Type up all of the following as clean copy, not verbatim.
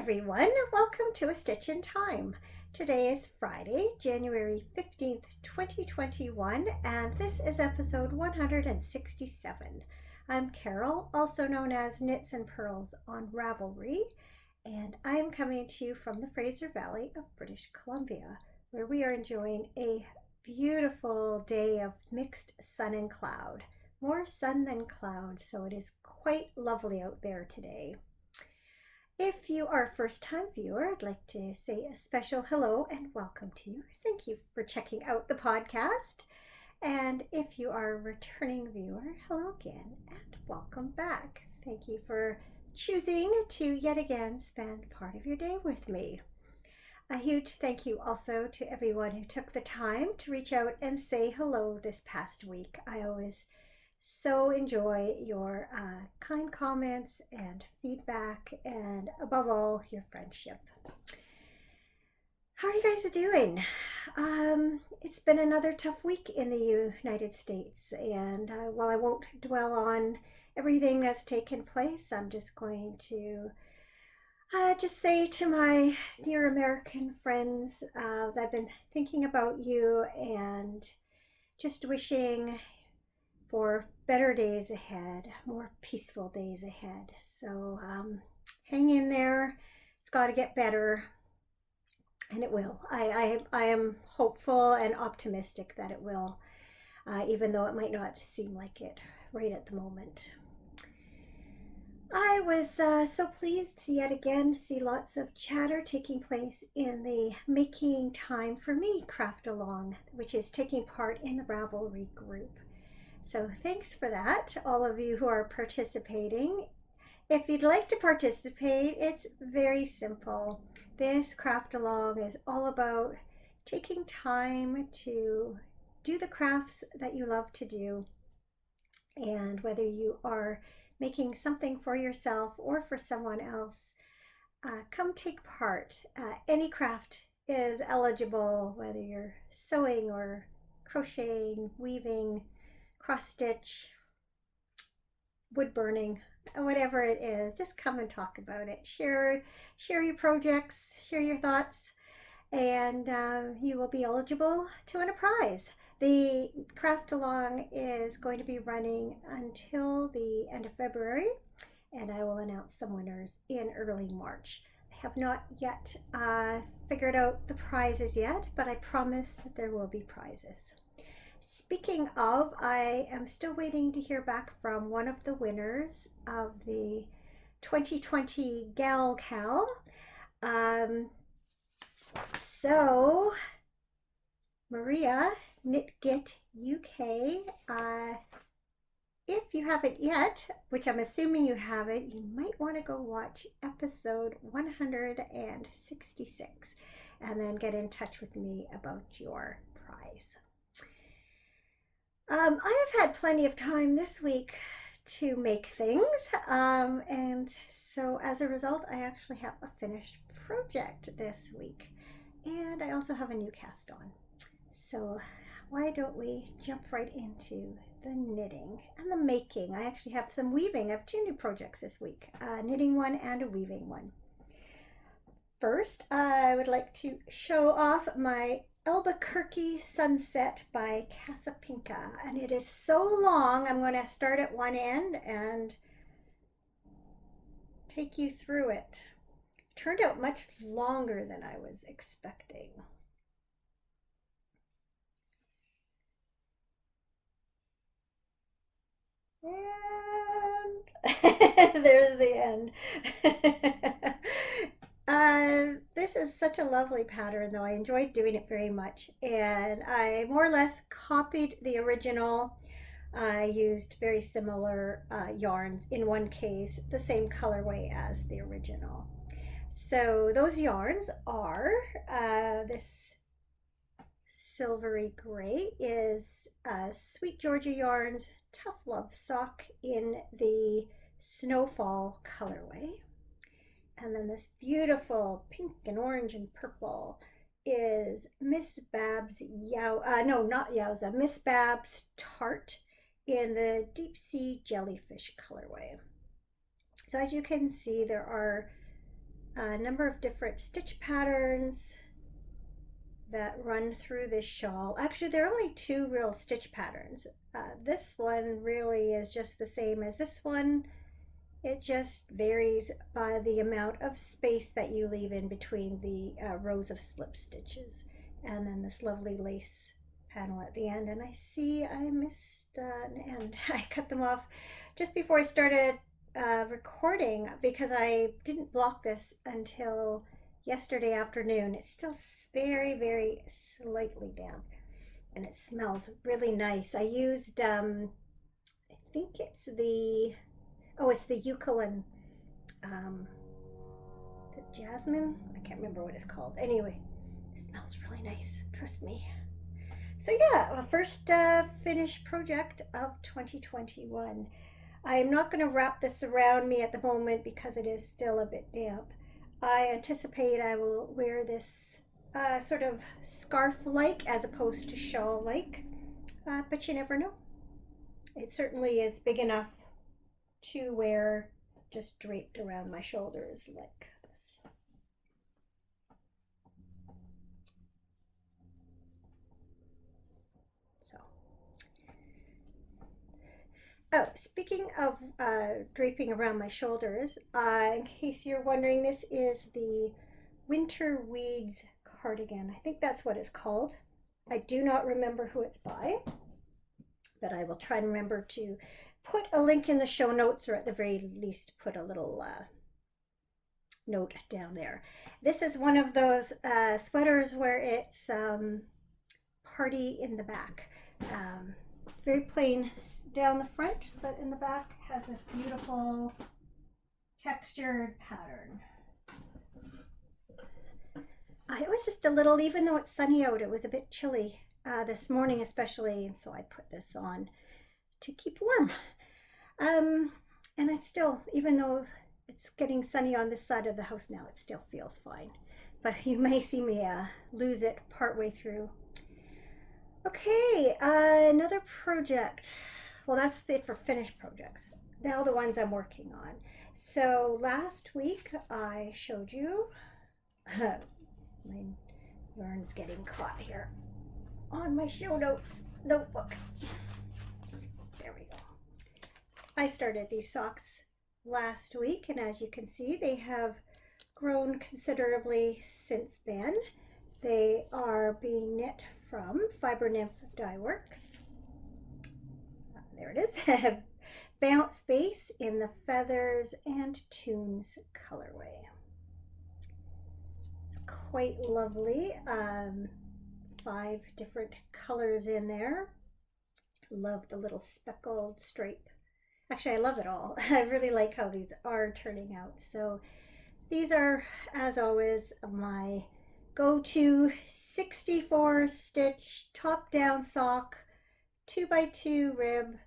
everyone, welcome to A Stitch in Time. Today is Friday, January 15th, 2021, and this is episode 167. I'm Carol, also known as Knits and Pearls on Ravelry, and I'm coming to you from the Fraser Valley of British Columbia, where we are enjoying a beautiful day of mixed sun and cloud. More sun than cloud, so it is quite lovely out there today. If you are a first-time viewer, I'd like to say a special hello and welcome to you. Thank you for checking out the podcast. And if you are a returning viewer, hello again and welcome back. Thank you for choosing to yet again spend part of your day with me. A huge thank you also to everyone who took the time to reach out and say hello this past week. I always so enjoy your kind comments and feedback, and above all, your friendship. How are you guys doing? It's been another tough week in the United States, and while I won't dwell on everything that's taken place, I'm just going to just say to my dear American friends that I've been thinking about you and just wishing for better days ahead, more peaceful days ahead. So hang in there. It's got to get better, and it will. I am hopeful and optimistic that it will, even though it might not seem like it right at the moment. I was so pleased to yet again see lots of chatter taking place in the Making Time for Me Craftalong, which is taking part in the Ravelry group. So thanks for that, all of you who are participating. If you'd like to participate, it's very simple. This craft along is all about taking time to do the crafts that you love to do. And whether you are making something for yourself or for someone else, come take part. Any craft is eligible, whether you're sewing or crocheting, weaving, cross stitch, wood burning, whatever it is. Just come and talk about it. Share your projects, share your thoughts, and you will be eligible to win a prize. The craft along is going to be running until the end of February, and I will announce some winners in early March. I have not yet figured out the prizes yet, but I promise there will be prizes. Speaking of, I am still waiting to hear back from one of the winners of the 2020 Gal Cal. So, Maria, KnitGit UK, if you haven't yet, which I'm assuming you haven't, you might want to go watch episode 166 and then get in touch with me about your prize. I have had plenty of time this week to make things, and so as a result, I actually have a finished project this week, and I also have a new cast on. So why don't we jump right into the knitting and the making? I actually have some weaving. I have two new projects this week, a knitting one and a weaving one. First, I would like to show off my Albuquerque Sunset by Casapinka, and it is so long. I'm going to start at one end and take you through it. It turned out much longer than I was expecting. And there's the end. This is such a lovely pattern, though. I enjoyed doing it very much, and I more or less copied the original. I used very similar yarns, in one case the same colorway as the original. So those yarns are this silvery gray is Sweet Georgia Yarns Tough Love Sock in the Snowfall colorway. And then this beautiful pink and orange and purple is Miss Babs Miss Babs Tart in the Deep Sea Jellyfish colorway. So as you can see, there are a number of different stitch patterns that run through this shawl. Actually, there are only two real stitch patterns. This one really is just the same as this one. It just varies by the amount of space that you leave in between the rows of slip stitches. And then this lovely lace panel at the end. And I see I missed an end. I cut them off just before I started recording because I didn't block this until yesterday afternoon. It's still very, very slightly damp and it smells really nice. I used, I think it's the eucalyptus, the jasmine. I can't remember what it's called. Anyway, it smells really nice. Trust me. So yeah, first finished project of 2021. I'm not going to wrap this around me at the moment because it is still a bit damp. I anticipate I will wear this sort of scarf-like as opposed to shawl-like, but you never know. It certainly is big enough to wear just draped around my shoulders like this. So, oh, speaking of draping around my shoulders, in case you're wondering, this is the Winter Weeds cardigan. I think that's what it's called. I do not remember who it's by, but I will try and remember to put a link in the show notes, or at the very least put a little note down there. This is one of those sweaters where it's party in the back. Very plain down the front, but in the back has this beautiful textured pattern. It was just a little, even though it's sunny out, it was a bit chilly this morning especially, and so I put this on to keep warm. And it still, even though it's getting sunny on this side of the house now, it still feels fine. But you may see me lose it partway through. Okay, another project. Well, that's it for finished projects. Now the ones I'm working on. So last week I showed you, my yarn's getting caught here on my show notes notebook. There we go. I started these socks last week, and as you can see, they have grown considerably since then. They are being knit from Fiber Nymph Dye Works. There it is. Bounce base in the Feathers and Tunes colorway. It's quite lovely. 5 different colors in there. Love the little speckled stripe. Actually, I love it all. I really like how these are turning out. So these are, as always, my go-to 64 stitch top down sock, 2x2 rib,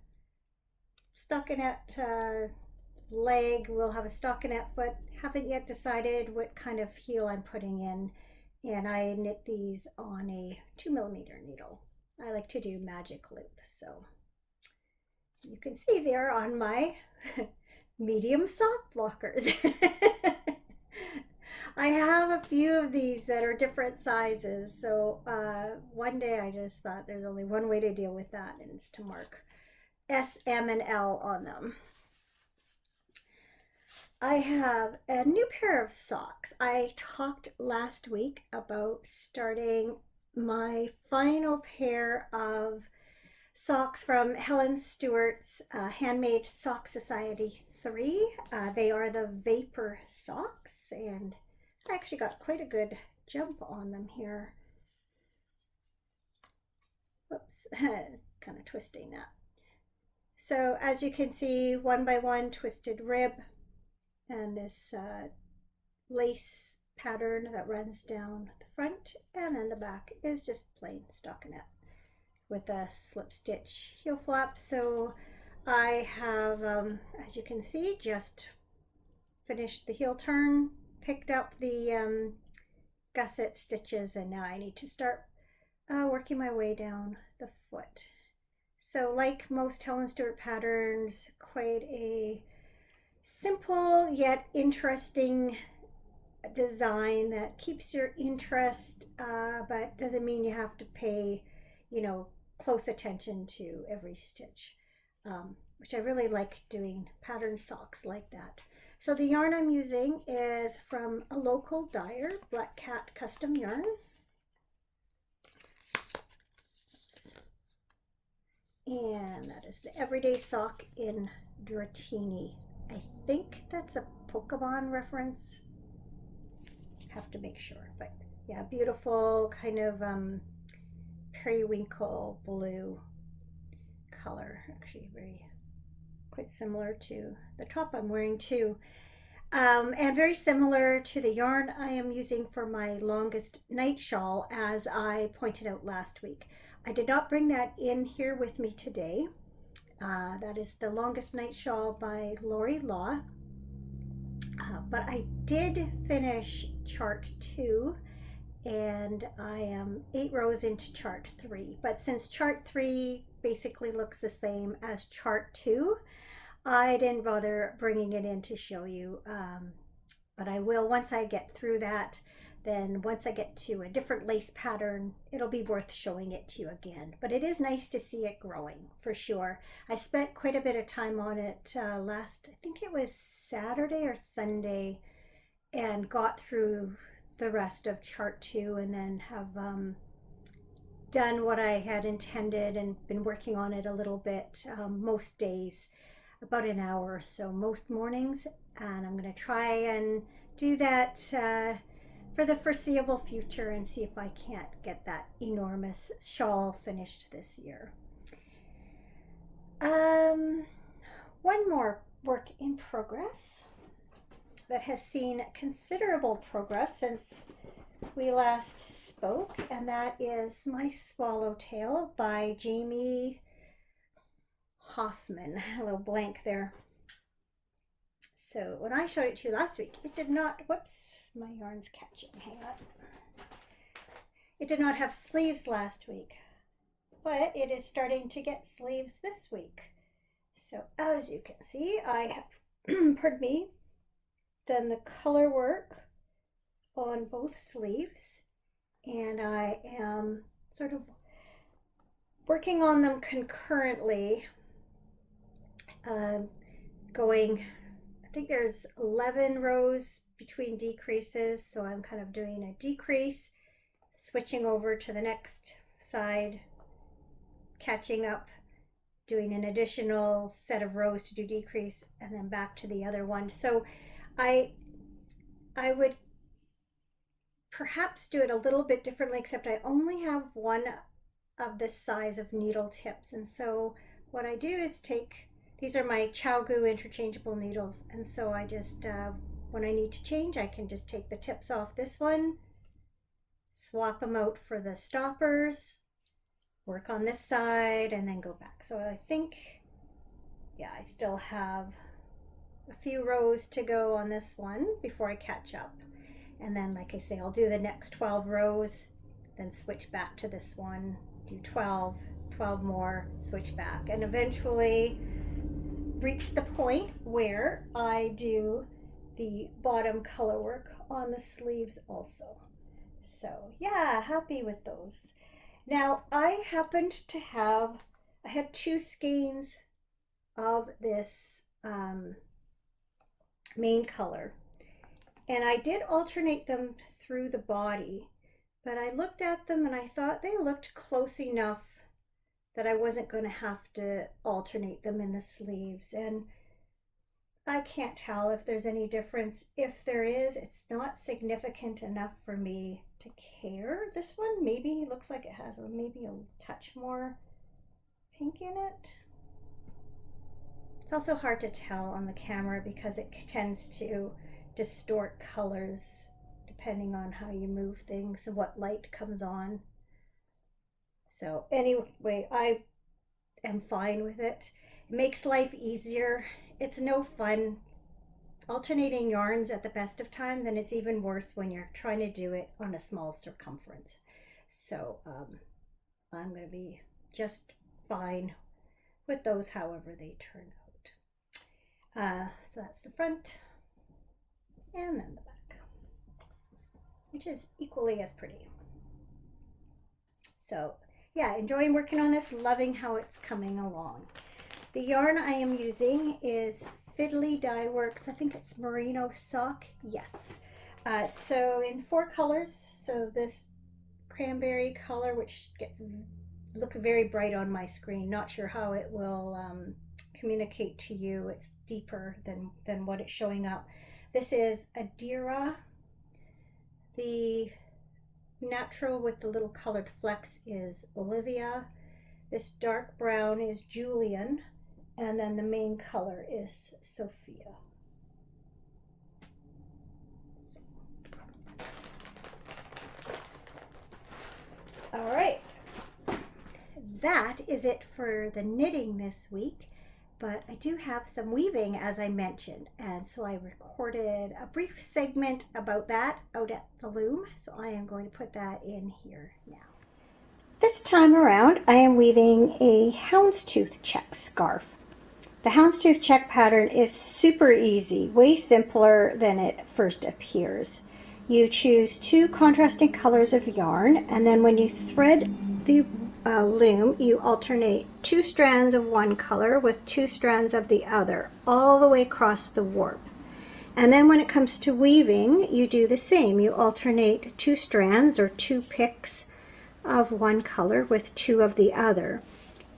stockinette leg. We'll have a stockinette foot. Haven't yet decided what kind of heel I'm putting in, and I knit these on a 2mm needle. I like to do magic loop, so you can see they're on my medium sock blockers. I have a few of these that are different sizes, so one day I just thought there's only one way to deal with that, and it's to mark S, M, and L on them. I have a new pair of socks. I talked last week about starting my final pair of socks from Helen Stewart's Handmade Sock Society 3. They are the Vapor socks, and I actually got quite a good jump on them here. Whoops, kind of twisting that. So as you can see, 1x1 twisted rib, and this lace pattern that runs down the front, and then the back is just plain stockinette with a slip stitch heel flap. So I have, as you can see, just finished the heel turn, picked up the gusset stitches, and now I need to start working my way down the foot. So like most Helen Stewart patterns, quite a simple yet interesting design that keeps your interest, but doesn't mean you have to pay, you know, close attention to every stitch, which I really like doing pattern socks like that. So the yarn I'm using is from a local dyer, Black Cat Custom Yarn. And that is the Everyday Sock in Dratini. I think that's a Pokemon reference. Have to make sure, but yeah, beautiful kind of periwinkle blue color. Actually, quite similar to the top I'm wearing too. And very similar to the yarn I am using for my longest night shawl, as I pointed out last week. I did not bring that in here with me today. That is the Longest Night Shawl by Lori Law. But I did finish chart 2, and I am 8 rows into chart 3. But since chart 3 basically looks the same as chart 2, I didn't bother bringing it in to show you, but I will once I get through that. Then once I get to a different lace pattern, it'll be worth showing it to you again. But it is nice to see it growing, for sure. I spent quite a bit of time on it last, I think it was Saturday or Sunday, and got through the rest of chart 2, and then have done what I had intended and been working on it a little bit most days, about an hour or so most mornings, and I'm going to try and do that for the foreseeable future and see if I can't get that enormous shawl finished this year. One more work in progress that has seen considerable progress since we last spoke, and that is my Swallowtail by Jamie Hoffman. A little blank there. So when I showed it to you last week, it did not, whoops, my yarn's catching, hang on. It did not have sleeves last week, but it is starting to get sleeves this week. So as you can see, I have, pardon me, done the color work on both sleeves, and I am sort of working on them concurrently, going, I think there's 11 rows between decreases, so I'm kind of doing a decrease, switching over to the next side, catching up, doing an additional set of rows to do decrease, and then back to the other one. So I would perhaps do it a little bit differently, except I only have one of this size of needle tips, and so what I do is take, these are my ChowGoo interchangeable needles, and so I just, when I need to change, I can just take the tips off this one, swap them out for the stoppers, work on this side, and then go back. So I think, yeah, I still have a few rows to go on this one before I catch up. And then, like I say, I'll do the next 12 rows, then switch back to this one, do 12 more, switch back, and eventually reach the point where I do the bottom color work on the sleeves also. So yeah, happy with those. Now I happened to have, I had 2 skeins of this main color, and I did alternate them through the body, but I looked at them and I thought they looked close enough that I wasn't going to have to alternate them in the sleeves, and I can't tell if there's any difference. If there is, it's not significant enough for me to care. This one maybe looks like it has maybe a touch more pink in it. It's also hard to tell on the camera because it tends to distort colors depending on how you move things and what light comes on. So anyway, I am fine with it. It makes life easier. It's no fun alternating yarns at the best of times, and it's even worse when you're trying to do it on a small circumference. So I'm going to be just fine with those however they turn out. So that's the front and then the back. which is equally as pretty. So yeah, enjoying working on this, loving how it's coming along. The yarn I am using is Fiddly Dye Works. I think it's Merino Sock. Yes. So in 4 colors. So this cranberry color, which looks very bright on my screen. Not sure how it will communicate to you. It's deeper than what it's showing up. This is Adira. The natural with the little colored flecks is Olivia. This dark brown is Julian. And then the main color is Sophia. All right, that is it for the knitting this week, but I do have some weaving, as I mentioned, and so I recorded a brief segment about that out at the loom, so I am going to put that in here now. This time around, I am weaving a houndstooth check scarf. The houndstooth check pattern is super easy, way simpler than it first appears. You choose 2 contrasting colors of yarn, and then when you thread the loom, you alternate 2 strands of one color with 2 strands of the other, all the way across the warp. And then when it comes to weaving, you do the same. You alternate 2 strands or 2 picks of one color with 2 of the other.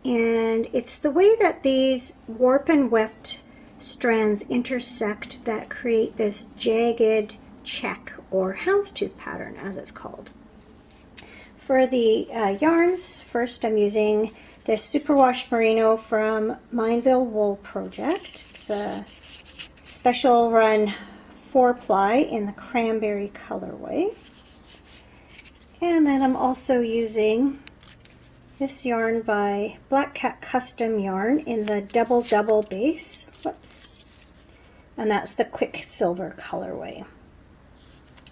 And it's the way that these warp and weft strands intersect that create this jagged check or houndstooth pattern, as it's called. For the yarns, first I'm using this superwash merino from Mineville Wool Project. It's a special run 4-ply in the cranberry colorway. And then I'm also using this yarn by Black Cat Custom Yarn in the double base. Whoops. And that's the Quicksilver colorway.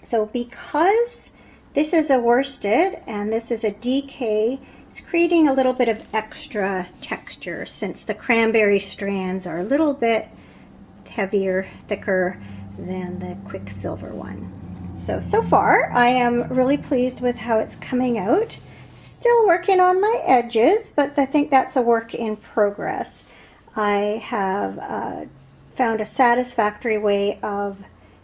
So because this is a worsted and this is a DK, it's creating a little bit of extra texture since the cranberry strands are a little bit heavier, thicker than the Quicksilver one. So far I am really pleased with how it's coming out. Still working on my edges, but I think that's a work in progress. I have found a satisfactory way of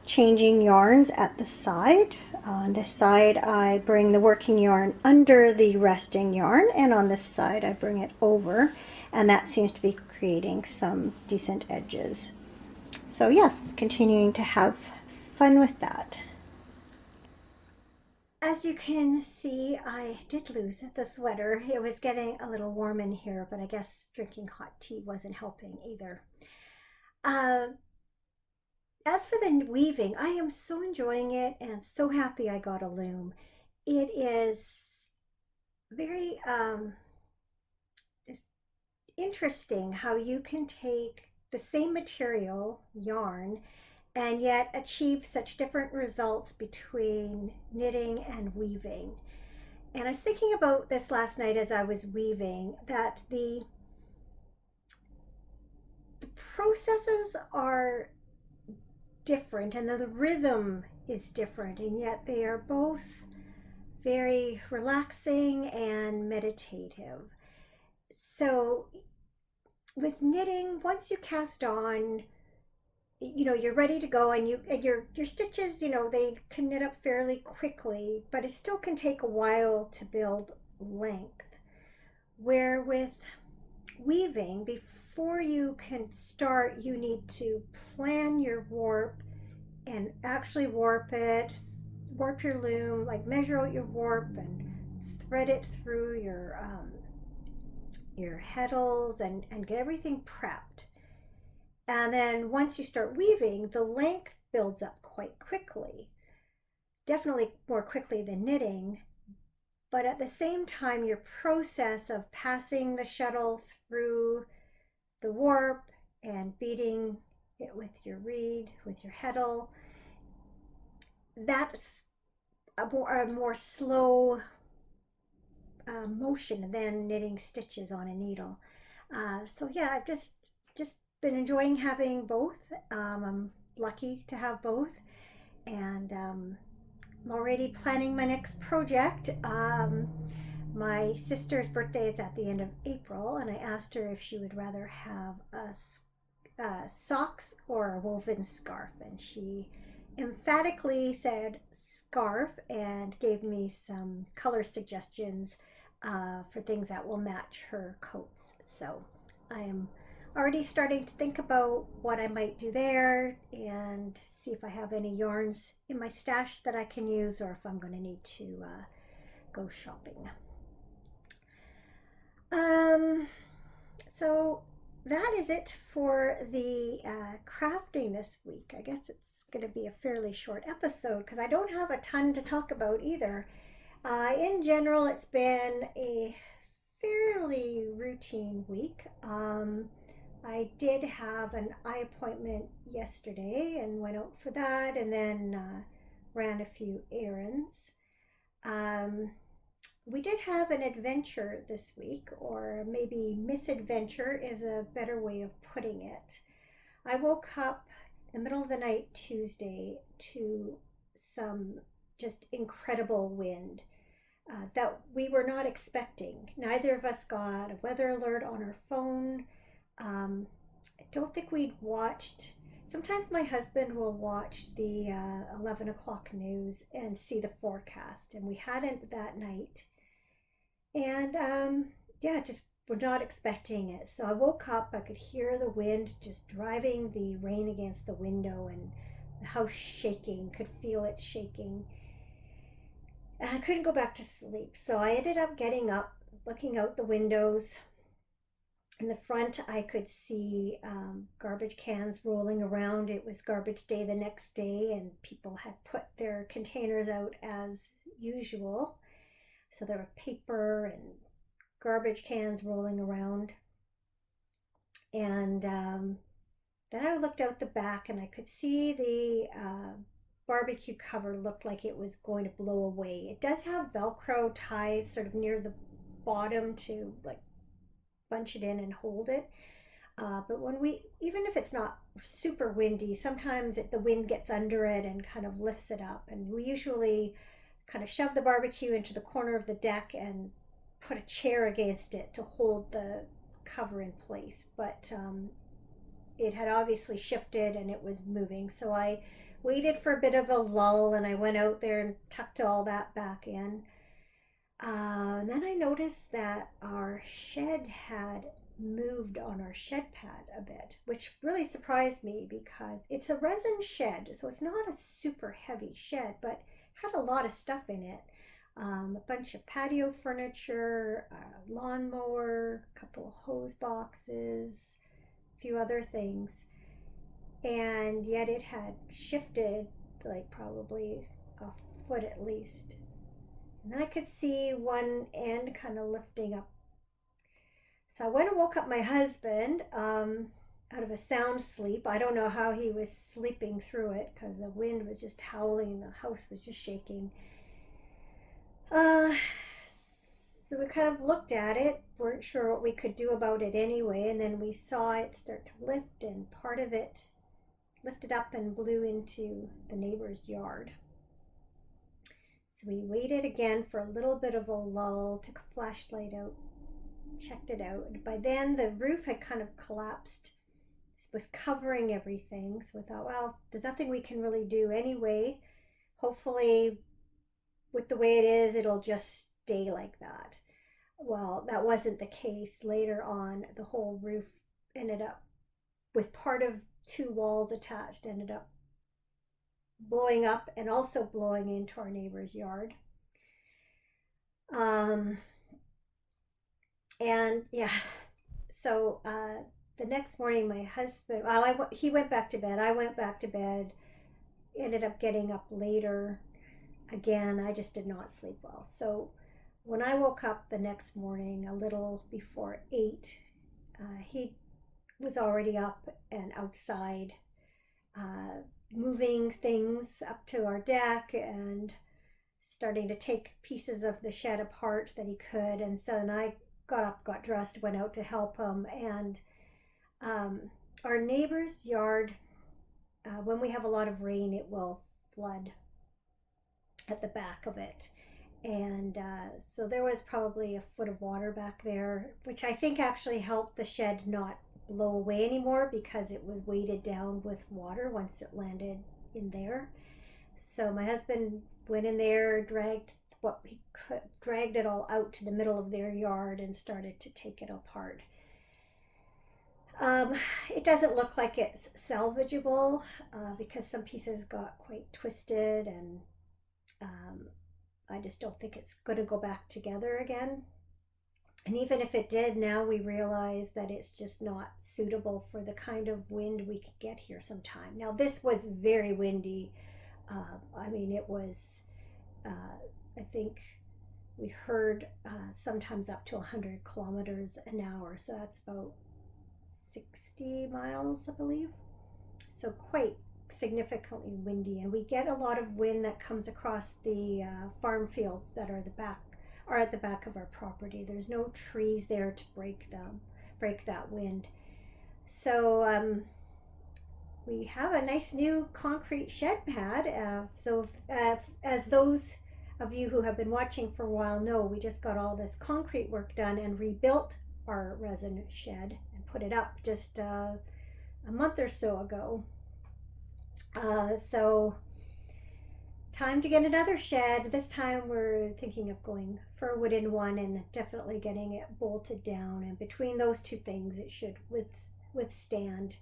changing yarns at the side. On this side I bring the working yarn under the resting yarn, and on this side I bring it over, and that seems to be creating some decent edges. So yeah, continuing to have fun with that. As you can see, I did lose the sweater. It was getting a little warm in here, but I guess drinking hot tea wasn't helping either. As for the weaving, I am so enjoying it and so happy I got a loom. It is very it's interesting how you can take the same material, yarn, and yet achieve such different results between knitting and weaving. And I was thinking about this last night as I was weaving, that the processes are different and the rhythm is different, and yet they are both very relaxing and meditative. So with knitting, once you cast on, you're ready to go, and your stitches, they can knit up fairly quickly, but it still can take a while to build length. Where with weaving, before you can start, you need to plan your warp and actually warp your loom, like measure out your warp and thread it through your heddles and get everything prepped. And then once you start weaving, the length builds up quite quickly, definitely more quickly than knitting. But at the same time, your process of passing the shuttle through the warp and beating it with your reed, with your heddle, that's a more slow motion than knitting stitches on a needle. So yeah, I've just been enjoying having both. I'm lucky to have both, and I'm already planning my next project. My sister's birthday is at the end of April, and I asked her if she would rather have socks or a woven scarf, and she emphatically said scarf and gave me some color suggestions for things that will match her coats. So I am already starting to think about what I might do there and see if I have any yarns in my stash that I can use or if I'm going to need to go shopping. Um, so that is it for the crafting this week. I guess it's going to be a fairly short episode because I don't have a ton to talk about either. In general, it's been a fairly routine week. I did have an eye appointment yesterday and went out for that and then ran a few errands. Um, we did have an adventure this week, or maybe misadventure is a better way of putting it. I woke up in the middle of the night Tuesday to some just incredible wind that we were not expecting. Neither of us got a weather alert on our phone. I don't think we'd watched. Sometimes my husband will watch the 11 o'clock news and see the forecast, and we hadn't that night. And yeah, just were not expecting it. So I woke up, I could hear the wind just driving the rain against the window and the house shaking, could feel it shaking. And I couldn't go back to sleep. So I ended up getting up, looking out the windows. In the front, I could see garbage cans rolling around. It was garbage day the next day, and people had put their containers out as usual. So there were paper and garbage cans rolling around. And then I looked out the back and I could see the barbecue cover looked like it was going to blow away. It does have Velcro ties sort of near the bottom to like bunch it in and hold it. But when even if it's not super windy, sometimes the wind gets under it and kind of lifts it up. And we usually kind of shove the barbecue into the corner of the deck and put a chair against it to hold the cover in place. But it had obviously shifted and it was moving. So I waited for a bit of a lull and I went out there and tucked all that back in. And then I noticed that our shed had moved on our shed pad a bit, which really surprised me because it's a resin shed, so it's not a super heavy shed, but had a lot of stuff in it. A bunch of patio furniture, a lawnmower, a couple of hose boxes, a few other things. And yet it had shifted like probably a foot at least. And then I could see one end kind of lifting up. So I went and woke up my husband out of a sound sleep. I don't know how he was sleeping through it because the wind was just howling and the house was just shaking. So we kind of looked at it, weren't sure what we could do about it anyway, and then we saw it start to lift, and part of it lifted up and blew into the neighbor's yard. So we waited again for a little bit of a lull, took a flashlight out, checked it out. And by then the roof had kind of collapsed. It was covering everything. So we thought, well, there's nothing we can really do anyway. Hopefully, with the way it is, it'll just stay like that. Well, that wasn't the case. Later on, the whole roof ended up, with part of two walls attached, ended up blowing up and also blowing into our neighbor's yard. And yeah, so the next morning, my husband, well, he went back to bed. I went back to bed, ended up getting up later. Again, I just did not sleep well. So when I woke up the next morning, a little before 8, he was already up and outside, moving things up to our deck and starting to take pieces of the shed apart that he could. And so then I got up, got dressed, went out to help him. And our neighbor's yard, when we have a lot of rain, it will flood. at the back of it. And so there was probably a foot of water back there, which I think actually helped the shed not blow away anymore because it was weighted down with water once it landed in there. So my husband went in there, dragged what he could, dragged it all out to the middle of their yard and started to take it apart. Um, it doesn't look like it's salvageable because some pieces got quite twisted, and um, I just don't think it's going to go back together again. And even if it did, now we realize that it's just not suitable for the kind of wind we could get here sometime. Now, this was very windy. I mean, it was, I think we heard sometimes up to 100 kilometers an hour. So that's about 60 miles, I believe. So quite significantly windy, and we get a lot of wind that comes across the farm fields that are at the back of our property. There's no trees there to break that wind. So we have a nice new concrete shed pad. As those of you who have been watching for a while know, we just got all this concrete work done and rebuilt our resin shed and put it up just a month or so ago. So time to get another shed. This time we're thinking of going for a wooden one and definitely getting it bolted down. And between those two things, it should withstand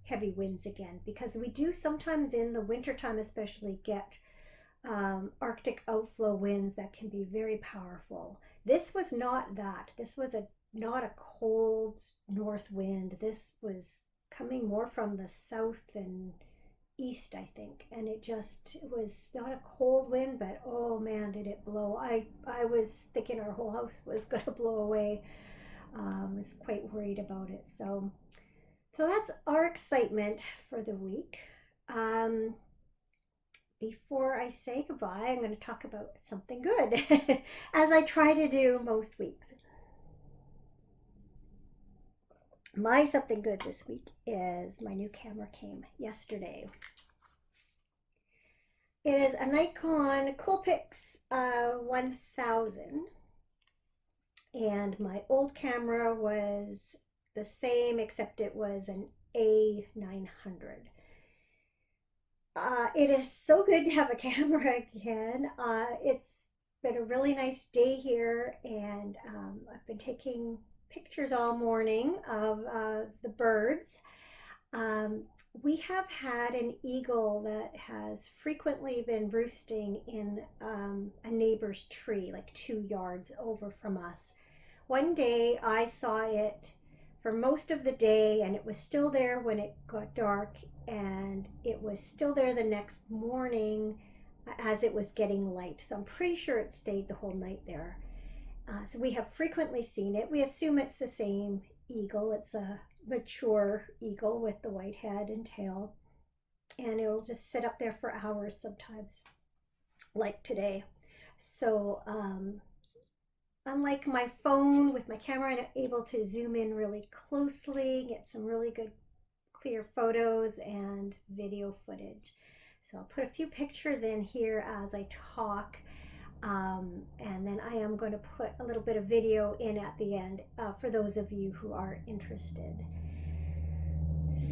heavy winds again, because we do sometimes in the wintertime especially get Arctic outflow winds that can be very powerful. This was not that. This was not a cold north wind. This was coming more from the south and east, I think, and it was not a cold wind, but oh man, did it blow. I was thinking our whole house was going to blow away. I was quite worried about it. So that's our excitement for the week. Before I say goodbye, I'm going to talk about something good, as I try to do most weeks. My something good this week is my new camera came yesterday. It is a Nikon Coolpix 1000, and my old camera was the same except it was an A900. It is so good to have a camera again. It's been a really nice day here, and I've been taking pictures all morning of the birds. We have had an eagle that has frequently been roosting in a neighbor's tree, like 2 yards over from us. One day I saw it for most of the day, and it was still there when it got dark, and it was still there the next morning as it was getting light. So I'm pretty sure it stayed the whole night there. So we have frequently seen it. We assume it's the same eagle. It's a mature eagle with the white head and tail, and it'll just sit up there for hours sometimes, like today. So unlike my phone, with my camera, I'm able to zoom in really closely, get some really good clear photos and video footage. So I'll put a few pictures in here as I talk. And then I am going to put a little bit of video in at the end for those of you who are interested.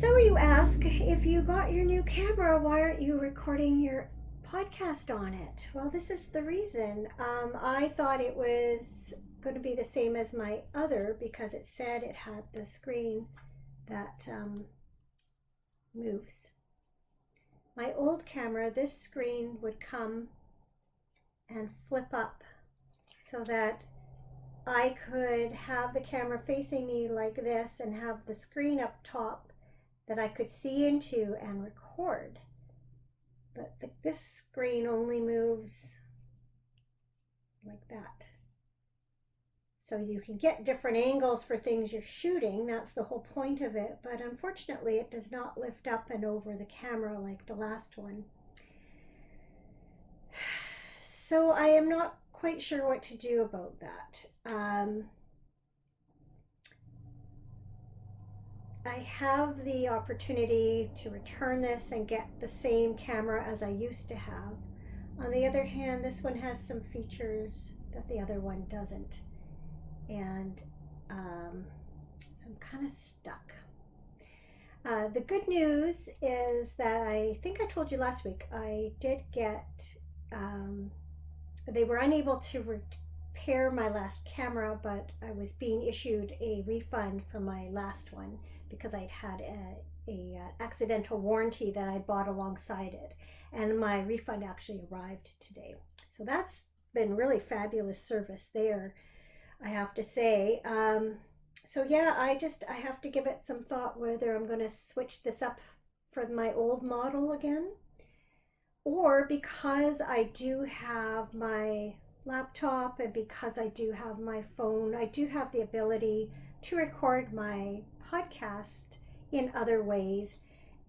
So you ask, if you got your new camera, why aren't you recording your podcast on it? Well, this is the reason. I thought it was going to be the same as my other because it said it had the screen that moves. My old camera, this screen would come and flip up so that I could have the camera facing me like this and have the screen up top that I could see into and record. But this screen only moves like that. So you can get different angles for things you're shooting. That's the whole point of it. But unfortunately, it does not lift up and over the camera like the last one. So I am not quite sure what to do about that. I have the opportunity to return this and get the same camera as I used to have. On the other hand, this one has some features that the other one doesn't. And so I'm kind of stuck. The good news is that I think I told you last week, I did get, they were unable to repair my last camera, but I was being issued a refund for my last one because I'd had a accidental warranty that I'd bought alongside it. And my refund actually arrived today. So that's been really fabulous service there, I have to say. So yeah, I have to give it some thought whether I'm going to switch this up for my old model again, or because I do have my laptop and because I do have my phone, I do have the ability to record my podcast in other ways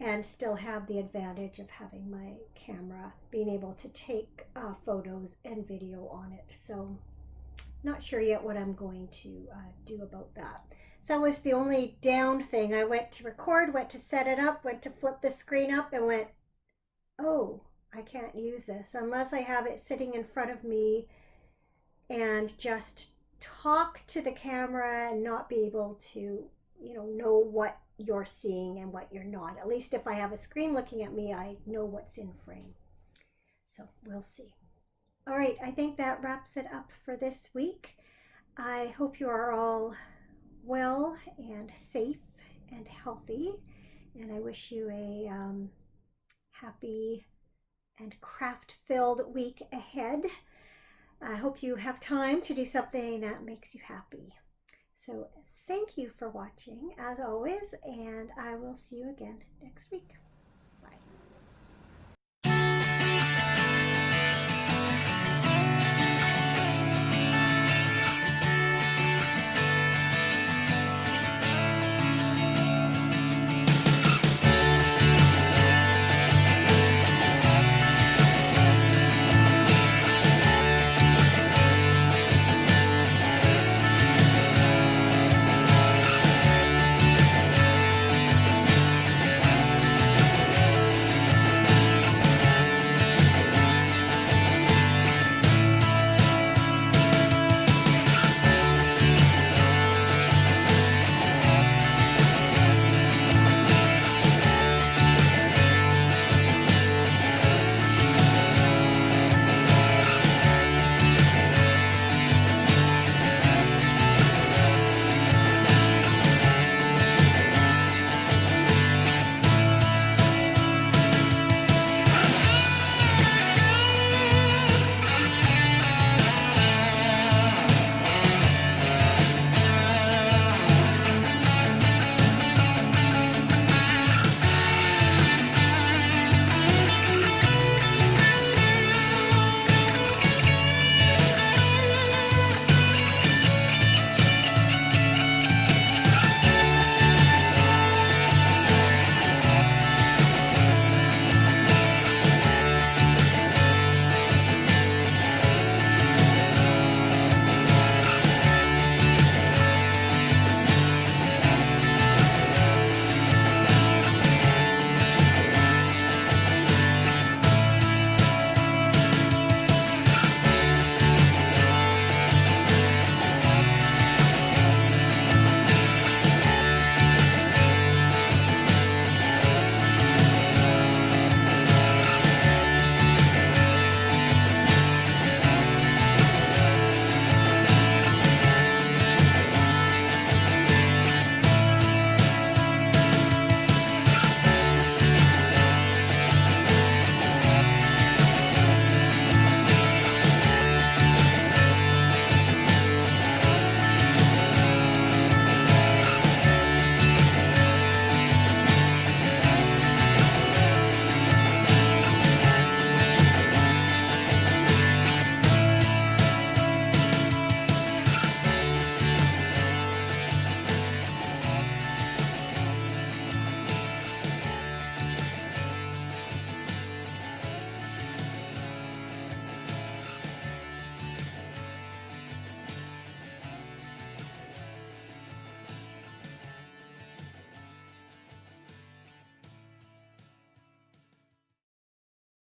and still have the advantage of having my camera being able to take photos and video on it. So not sure yet what I'm going to do about that. So that was the only down thing. I went to record, went to set it up, went to flip the screen up, and went, oh, I can't use this unless I have it sitting in front of me and just talk to the camera and not be able to, know what you're seeing and what you're not. At least if I have a screen looking at me, I know what's in frame. So we'll see. All right, I think that wraps it up for this week. I hope you are all well and safe and healthy, and I wish you a happy and craft-filled week ahead. I hope you have time to do something that makes you happy. So thank you for watching, as always, and I will see you again next week.